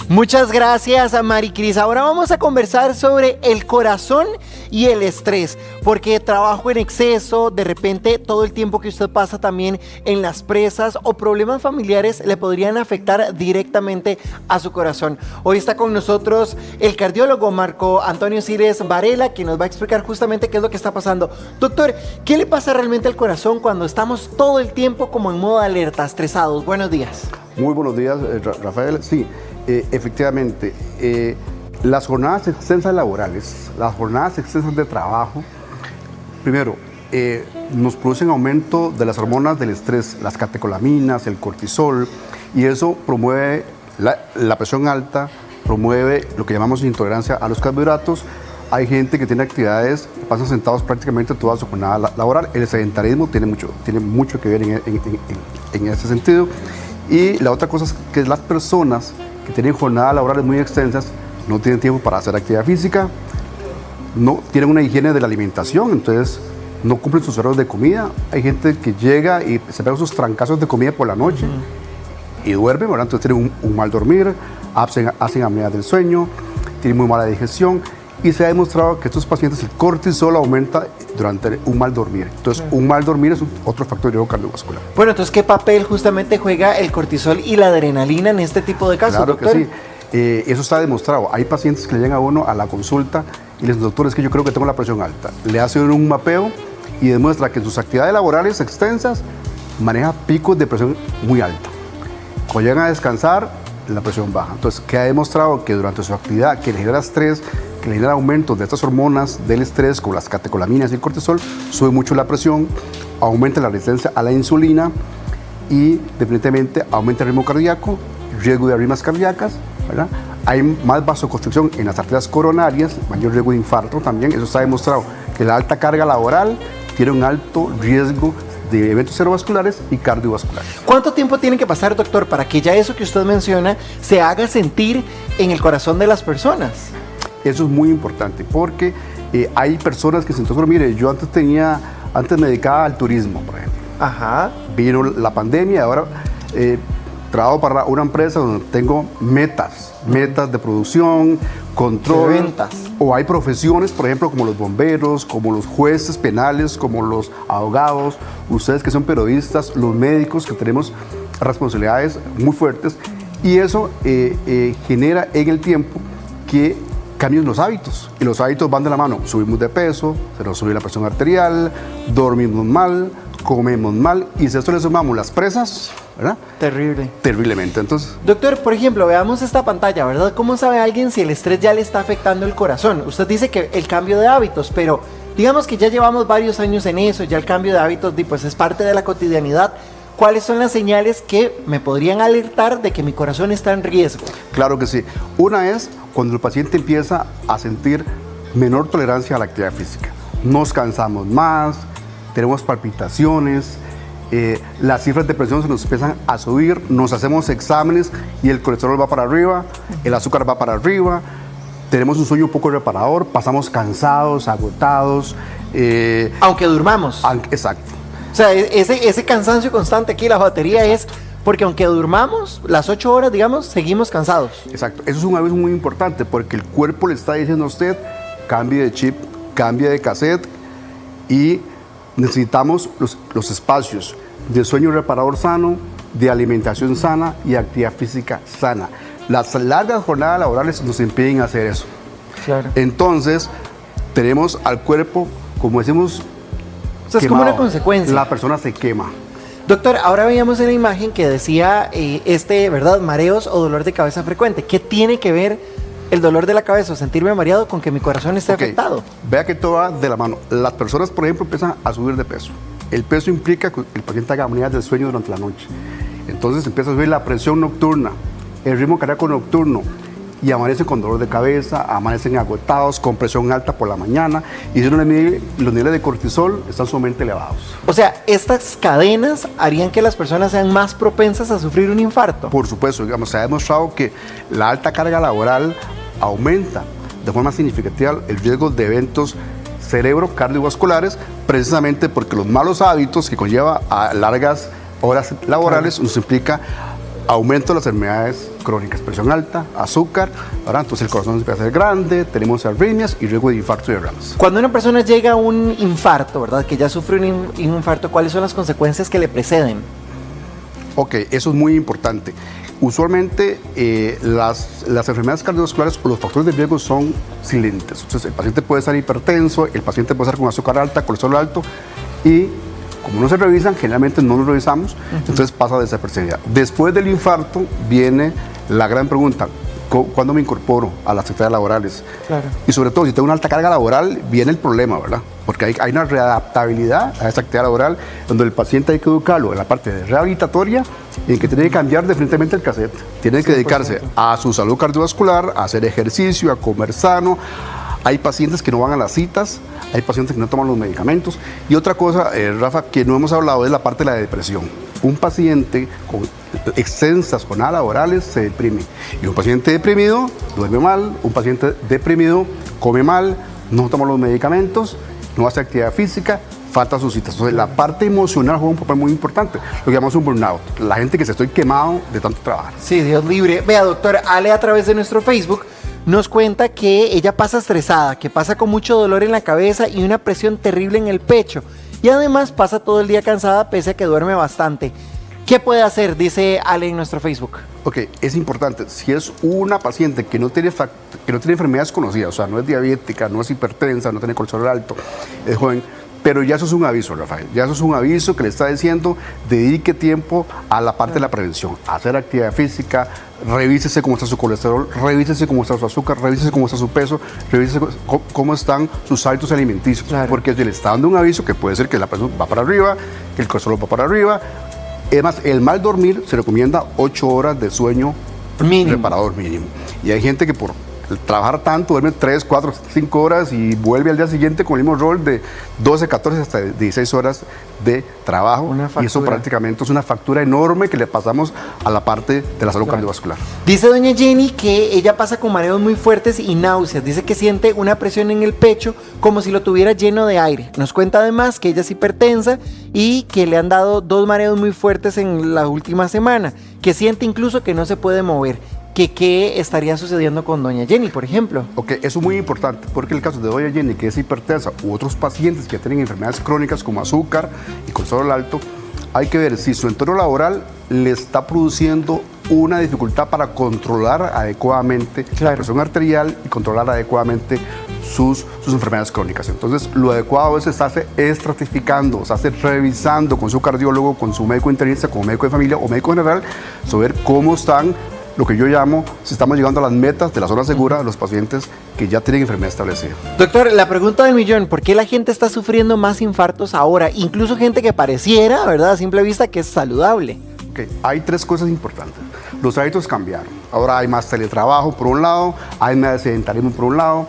Muchas gracias a Maricris. Ahora vamos a conversar sobre el corazón y el estrés, porque trabajo en exceso, de repente todo el tiempo que usted pasa también en las presas o problemas familiares le podrían afectar directamente a su corazón. Hoy está con nosotros el cardiólogo Marco Antonio Cires Varela, que nos va a explicar justamente qué es lo que está pasando. Doctor, ¿qué le pasa realmente al corazón cuando estamos todo el tiempo como en modo alerta, estresados? Buenos días. Muy buenos días, Rafael. Sí, efectivamente, las jornadas extensas laborales, las jornadas extensas de trabajo, primero, nos producen aumento de las hormonas del estrés, las catecolaminas, el cortisol, y eso promueve la presión alta, promueve lo que llamamos intolerancia a los carbohidratos. Hay gente que tiene actividades, pasan sentados prácticamente toda su jornada laboral. El sedentarismo tiene mucho que ver en ese sentido. Y la otra cosa es que las personas que tienen jornadas laborales muy extensas no tienen tiempo para hacer actividad física, no tienen una higiene de la alimentación, entonces no cumplen sus horarios de comida. Hay gente que llega y se pega sus trancazos de comida por la noche y duermen, ¿verdad? Entonces tienen un mal dormir, hacen apnea del sueño, tienen muy mala digestión. Y se ha demostrado que estos pacientes el cortisol aumenta durante un mal dormir. Entonces, un mal dormir es otro factor de riesgo cardiovascular. Bueno, entonces, ¿qué papel justamente juega el cortisol y la adrenalina en este tipo de casos, claro, doctor? Que sí. Eso está demostrado. Hay pacientes que le llegan a uno a la consulta y les dicen, doctor, es que yo creo que tengo la presión alta. Le hacen un mapeo y demuestra que en sus actividades laborales extensas maneja picos de presión muy alta. Cuando llegan a descansar, la presión baja. Entonces, ¿qué ha demostrado? Que durante su actividad que le genera estrés, que le genera aumentos de estas hormonas del estrés, como las catecolaminas y el cortisol, sube mucho la presión, aumenta la resistencia a la insulina y definitivamente aumenta el ritmo cardíaco, riesgo de arritmias cardíacas, ¿verdad? Hay más vasoconstricción en las arterias coronarias, mayor riesgo de infarto también. Eso está demostrado que la alta carga laboral tiene un alto riesgo de eventos cerebrovasculares y cardiovasculares. ¿Cuánto tiempo tiene que pasar, doctor, para que ya eso que usted menciona se haga sentir en el corazón de las personas? Eso es muy importante porque hay personas que se entonces, mire, yo antes me dedicaba al turismo, por ejemplo. Ajá. Vino la pandemia y ahora trabajo para una empresa donde tengo metas de producción, control. De ventas. O hay profesiones, por ejemplo, como los bomberos, como los jueces penales, como los abogados, ustedes que son periodistas, los médicos, que tenemos responsabilidades muy fuertes. Y eso genera en el tiempo que cambien los hábitos. Y los hábitos van de la mano. Subimos de peso, se nos sube la presión arterial, dormimos mal, comemos mal. Y si a esto le sumamos las presas, ¿verdad? Terrible. Terriblemente. Entonces, doctor, por ejemplo, veamos esta pantalla, ¿verdad? ¿Cómo sabe alguien si el estrés ya le está afectando el corazón? Usted dice que el cambio de hábitos, pero digamos que ya llevamos varios años en eso, ya el cambio de hábitos pues es parte de la cotidianidad. ¿Cuáles son las señales que me podrían alertar de que mi corazón está en riesgo? Claro que sí. Una es cuando el paciente empieza a sentir menor tolerancia a la actividad física. Nos cansamos más, tenemos palpitaciones, las cifras de presión se nos empiezan a subir, nos hacemos exámenes y el colesterol va para arriba, el azúcar va para arriba, tenemos un sueño un poco reparador, pasamos cansados, agotados. Aunque durmamos. Exacto. O sea, ese cansancio constante aquí, la batería es porque aunque durmamos las 8 horas, digamos, seguimos cansados. Exacto. Eso es un aviso muy importante porque el cuerpo le está diciendo a usted, cambie de chip, cambie de cassette y necesitamos los espacios de sueño reparador sano, de alimentación sana y actividad física sana. Las largas jornadas laborales nos impiden hacer eso. Claro. Entonces, tenemos al cuerpo, como decimos, o sea, es como una consecuencia. La persona se quema. Doctor, ahora veíamos en la imagen que decía ¿verdad? Mareos o dolor de cabeza frecuente. ¿Qué tiene que ver el dolor de la cabeza o sentirme mareado con que mi corazón esté afectado? Vea que todo va de la mano. Las personas, por ejemplo, empiezan a subir de peso. El peso implica que el paciente haga apneas del sueño durante la noche. Entonces empieza a subir la presión nocturna, el ritmo cardíaco nocturno, y amanecen con dolor de cabeza, amanecen agotados, con presión alta por la mañana, y si uno le mide, los niveles de cortisol están sumamente elevados. O sea, estas cadenas harían que las personas sean más propensas a sufrir un infarto. Por supuesto, digamos, se ha demostrado que la alta carga laboral aumenta de forma significativa el riesgo de eventos cerebro-cardiovasculares, precisamente porque los malos hábitos que conlleva a largas horas laborales nos implica aumento de las enfermedades crónicas, presión alta, azúcar, ¿verdad? Entonces el corazón se empieza a hacer grande, tenemos arritmias y riesgo de infarto y derrames. Cuando una persona llega a un infarto, ¿verdad? Que ya sufre un infarto, ¿cuáles son las consecuencias que le preceden? Ok, eso es muy importante. Usualmente las enfermedades cardiovasculares o los factores de riesgo son silentes. Entonces el paciente puede estar hipertenso, el paciente puede estar con azúcar alta, colesterol alto y como no se revisan, generalmente no lo revisamos, entonces pasa desapercibida. Después del infarto viene la gran pregunta, ¿cuándo me incorporo a las actividades laborales? Claro. Y sobre todo, si tengo una alta carga laboral, viene el problema, ¿verdad? Porque hay una readaptabilidad a esa actividad laboral donde el paciente hay que educarlo en la parte de rehabilitatoria y en que tiene que cambiar definitivamente el cassette. Tiene que dedicarse a su salud cardiovascular, a hacer ejercicio, a comer sano. Hay pacientes que no van a las citas, hay pacientes que no toman los medicamentos. Y otra cosa, Rafa, que no hemos hablado es la parte de la depresión. Un paciente con extensas jornadas laborales se deprime. Y un paciente deprimido duerme mal, un paciente deprimido come mal, no toma los medicamentos, no hace actividad física, falta sus citas. Entonces la parte emocional juega un papel muy importante, lo que llamamos un burnout. La gente que se estoy quemado de tanto trabajar. Sí, Dios libre. Vea, doctor, Ale a través de nuestro Facebook nos cuenta que ella pasa estresada, que pasa con mucho dolor en la cabeza y una presión terrible en el pecho. Y además pasa todo el día cansada pese a que duerme bastante. ¿Qué puede hacer? Dice Ale en nuestro Facebook. Ok, es importante. Si es una paciente que no tiene enfermedades conocidas, o sea, no es diabética, no es hipertensa, no tiene colesterol alto, es joven, pero ya eso es un aviso, Rafael. Ya eso es un aviso que le está diciendo, dedique tiempo a la parte de la prevención, a hacer actividad física, revísese cómo está su colesterol, revísese cómo está su azúcar, revísese cómo está su peso, revísese cómo están sus hábitos alimenticios. Claro. Porque si le está dando un aviso que puede ser que la presión va para arriba, que el colesterol va para arriba. Además, el mal dormir se recomienda 8 horas de sueño reparador mínimo. Y hay gente que por trabajar tanto duerme 3, 4, 5 horas y vuelve al día siguiente con el mismo rol de 12, 14 hasta 16 horas de trabajo. Y eso prácticamente es una factura enorme que le pasamos a la parte de la salud cardiovascular. Dice doña Jenny que ella pasa con mareos muy fuertes y náuseas. Dice que siente una presión en el pecho como si lo tuviera lleno de aire. Nos cuenta además que ella es hipertensa y que le han dado 2 mareos muy fuertes en la última semana, que siente incluso que no se puede mover. ¿Qué estaría sucediendo con doña Jenny, por ejemplo? Ok, eso es muy importante, porque el caso de doña Jenny, que es hipertensa, u otros pacientes que tienen enfermedades crónicas como azúcar y colesterol alto, hay que ver si su entorno laboral le está produciendo una dificultad para controlar adecuadamente la presión arterial y controlar adecuadamente sus enfermedades crónicas. Entonces, lo adecuado es estarse estratificando, estarse revisando con su cardiólogo, con su médico internista, con médico de familia o médico general, sobre cómo están lo que yo llamo, si estamos llegando a las metas de la zona segura de los pacientes que ya tienen enfermedad establecida. Doctor, la pregunta del millón, ¿por qué la gente está sufriendo más infartos ahora? Incluso gente que pareciera, ¿verdad?, a simple vista que es saludable. Okay. Hay 3 cosas importantes. Los hábitos cambiaron. Ahora hay más teletrabajo por un lado, hay más sedentarismo por un lado,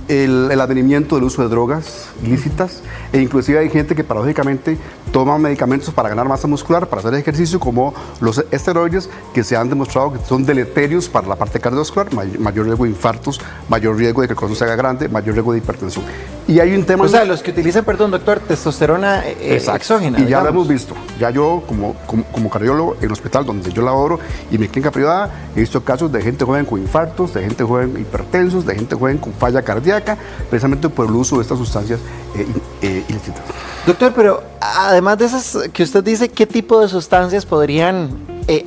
el advenimiento del uso de drogas ilícitas e inclusive hay gente que paradójicamente toma medicamentos para ganar masa muscular, para hacer ejercicio, como los esteroides, que se han demostrado que son deleterios para la parte cardiovascular, mayor riesgo de infartos, mayor riesgo de que el corazón se haga grande, mayor riesgo de hipertensión. Y hay un tema... O sea, los que utilizan, perdón, doctor, testosterona exógena. Y ya lo hemos visto. Ya yo, como cardiólogo en el hospital donde yo laboro y mi clínica privada, he visto casos de gente joven con infartos, de gente joven hipertensos, de gente joven con falla cardíaca, precisamente por el uso de estas sustancias ilícitas. Doctor, pero además de esas que usted dice, ¿qué tipo de sustancias podrían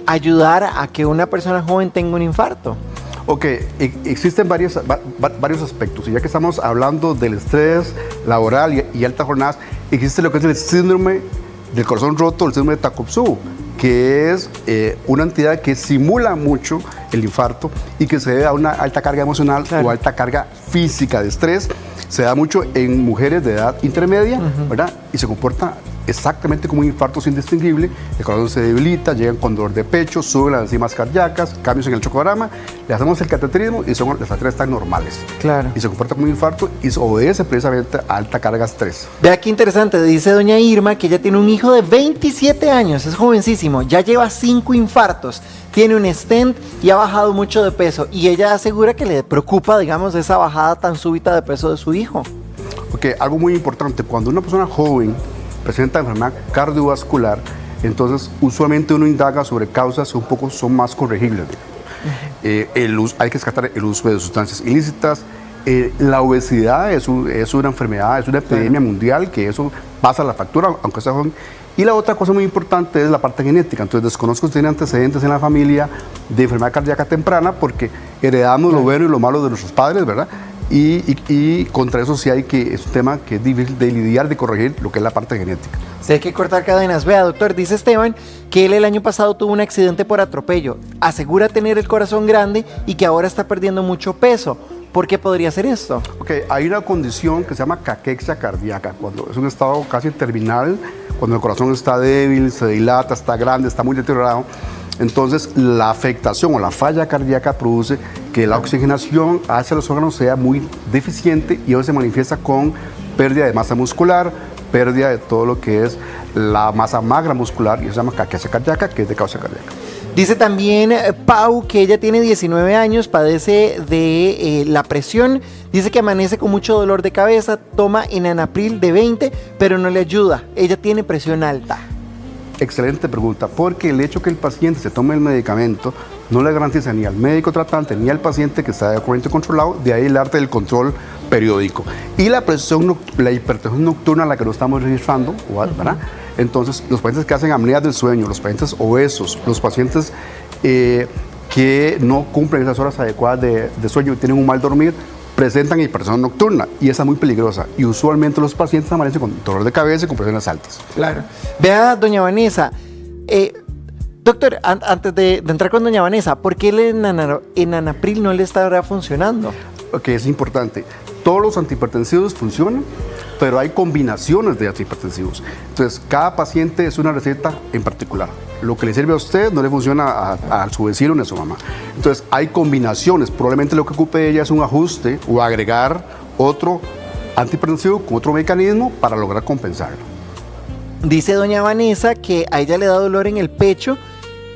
ayudar a que una persona joven tenga un infarto? Ok, existen varios aspectos, y ya que estamos hablando del estrés laboral y altas jornadas, existe lo que es el síndrome del corazón roto, el síndrome de Takotsubo, que es una entidad que simula mucho el infarto y que se debe a una alta carga emocional o alta carga física de estrés. Se da mucho en mujeres de edad intermedia, ¿verdad? Y se comporta exactamente como un infarto indistinguible. El corazón se debilita, llegan con dolor de pecho, suben las enzimas cardíacas, cambios en el echocardograma, le hacemos el cateterismo y las arterias están normales. Claro. Y se comporta como un infarto y obedece precisamente a alta carga de estrés. Vea qué interesante, dice doña Irma que ella tiene un hijo de 27 años, es jovencísimo, ya lleva 5 infartos, tiene un stent y ha bajado mucho de peso. Y ella asegura que le preocupa, digamos, esa bajada tan súbita de peso de su hijo. Ok, algo muy importante, cuando una persona joven presenta enfermedad cardiovascular, Entonces, usualmente uno indaga sobre causas que un poco son más corregibles. Hay que descartar el uso de sustancias ilícitas. La obesidad es una enfermedad, es una epidemia mundial, que eso pasa la factura, aunque sea joven. Y la otra cosa muy importante es la parte genética. Entonces, desconozco si tiene antecedentes en la familia de enfermedad cardíaca temprana, porque heredamos lo bueno y lo malo de nuestros padres, ¿verdad? Y contra eso sí es un tema que es difícil de lidiar, de corregir, lo que es la parte genética. Sí, hay que cortar cadenas. Vea, doctor, dice Esteban que él el año pasado tuvo un accidente por atropello. Asegura tener el corazón grande y que ahora está perdiendo mucho peso. ¿Por qué podría ser esto? Ok, hay una condición que se llama caquexia cardíaca, cuando es un estado casi terminal, cuando el corazón está débil, se dilata, está grande, está muy deteriorado. Entonces, la afectación o la falla cardíaca produce que la oxigenación hacia los órganos sea muy deficiente y eso se manifiesta con pérdida de masa muscular, pérdida de todo lo que es la masa magra muscular, y eso se llama caquexia cardíaca, que es de causa cardíaca. Dice también Pau que ella tiene 19 años, padece de la presión, dice que amanece con mucho dolor de cabeza, toma enanapril de 20, pero no le ayuda, ella tiene presión alta. Excelente pregunta, porque el hecho que el paciente se tome el medicamento no le garantiza ni al médico tratante ni al paciente que está de corriente controlado, de ahí el arte del control periódico. Y la hipertensión nocturna, la que no estamos registrando, ¿verdad? Entonces, los pacientes que hacen apneas del sueño, los pacientes obesos, los pacientes que no cumplen esas horas adecuadas de sueño y tienen un mal dormir, presentan hipertensión nocturna y esa es muy peligrosa. Y usualmente los pacientes amanecen con dolor de cabeza y con presiones altas. Claro. Vea, doña Vanessa, doctor, antes de entrar con doña Vanessa, ¿por qué el enanapril no le estará funcionando? Ok, es importante. Todos los antihipertensivos funcionan, pero hay combinaciones de antihipertensivos. Entonces, cada paciente es una receta en particular. Lo que le sirve a usted no le funciona a su vecino ni a su mamá. Entonces, hay combinaciones. Probablemente lo que ocupe ella es un ajuste o agregar otro antihipertensivo con otro mecanismo para lograr compensarlo. Dice doña Vanessa que a ella le da dolor en el pecho,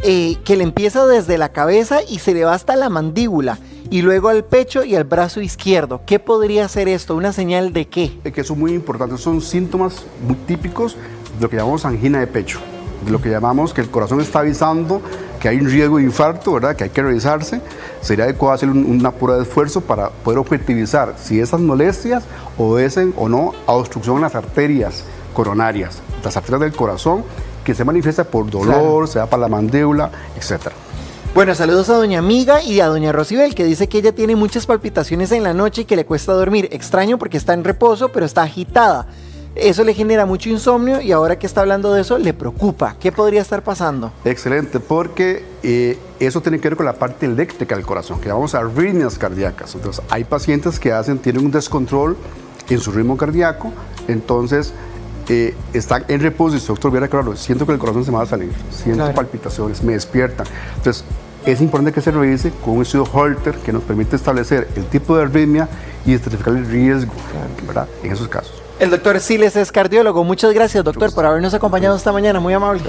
que le empieza desde la cabeza y se le va hasta la mandíbula, y luego al pecho y al brazo izquierdo. ¿Qué podría ser esto? ¿Una señal de qué? Que eso es muy importante. Son síntomas muy típicos de lo que llamamos angina de pecho, de lo que llamamos que el corazón está avisando que hay un riesgo de infarto, ¿verdad? Que hay que revisarse. Sería adecuado hacer una prueba de esfuerzo para poder objetivizar si esas molestias obedecen o no a obstrucción en las arterias coronarias, las arterias del corazón, que se manifiesta por dolor, claro, se da para la mandíbula, etcétera. Bueno, saludos a doña Amiga y a doña Rosibel, que dice que ella tiene muchas palpitaciones en la noche y que le cuesta dormir. Extraño porque está en reposo, pero está agitada. Eso le genera mucho insomnio y ahora que está hablando de eso, le preocupa. ¿Qué podría estar pasando? Excelente, porque eso tiene que ver con la parte eléctrica del corazón, que llamamos arritmias cardíacas. Entonces, hay pacientes que tienen un descontrol en su ritmo cardíaco, entonces están en reposo y su doctor viera, claro, siento que el corazón se me va a salir, siento claro, palpitaciones, me despiertan. Entonces, es importante que se revise con un estudio Holter que nos permite establecer el tipo de arritmia y estratificar el riesgo, ¿verdad? En esos casos. El doctor Siles es cardiólogo. Muchas gracias, doctor, por habernos acompañado esta mañana. Muy amable.